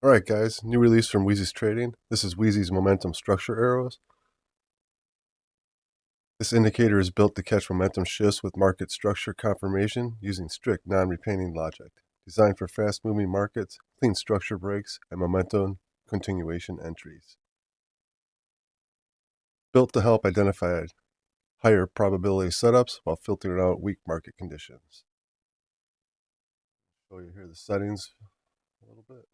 Alright guys, new release from Wiezys Trading. This is Wiezys Momentum Structure Arrows. This indicator is built to catch momentum shifts with market structure confirmation using strict non-repainting logic. Designed for fast-moving markets, clean structure breaks, and momentum continuation entries. Built to help identify higher probability setups while filtering out weak market conditions. Show you here the settings a little bit.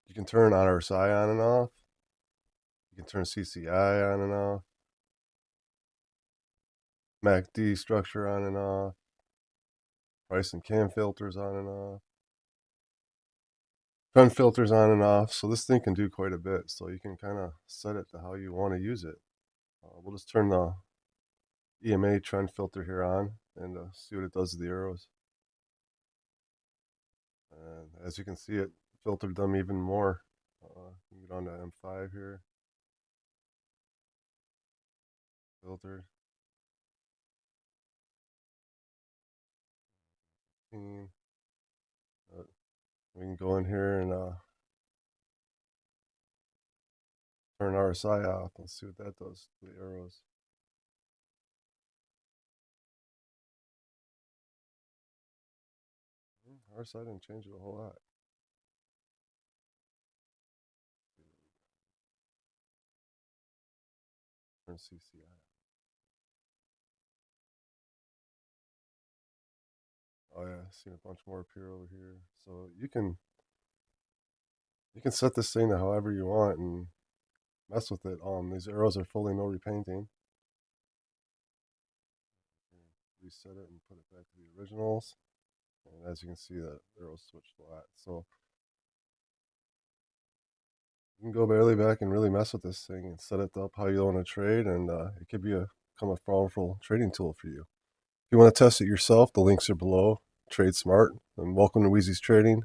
You can turn RSI on and off. You can turn CCI on and off. MACD structure on and off. Price and cam filters on and off. Trend filters on and off. So this thing can do quite a bit. So you can kind of set it to how you want to use it. We'll just turn the EMA trend filter here on and see what it does to the arrows. And as you can see, it filtered them even more. You can get on to M5 here. Filtered. We can go in here and turn RSI off and see what that does to the arrows. RSI didn't change it a whole lot. Turn CCI. Oh yeah, seen a bunch more appear over here. So you can set this thing to however you want and mess with it. These arrows are fully no repainting. Reset it and put it back to the originals. And as you can see, the arrows switched a lot. So you can go barely back and really mess with this thing and set it up how you want to trade, and it could become a powerful trading tool for you. If you want to test it yourself, the links are below. Trade smart, and welcome to Wiezys Trading.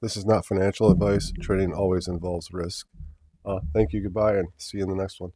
This is not financial advice. Trading always involves risk. Thank you, goodbye, and see you in the next one.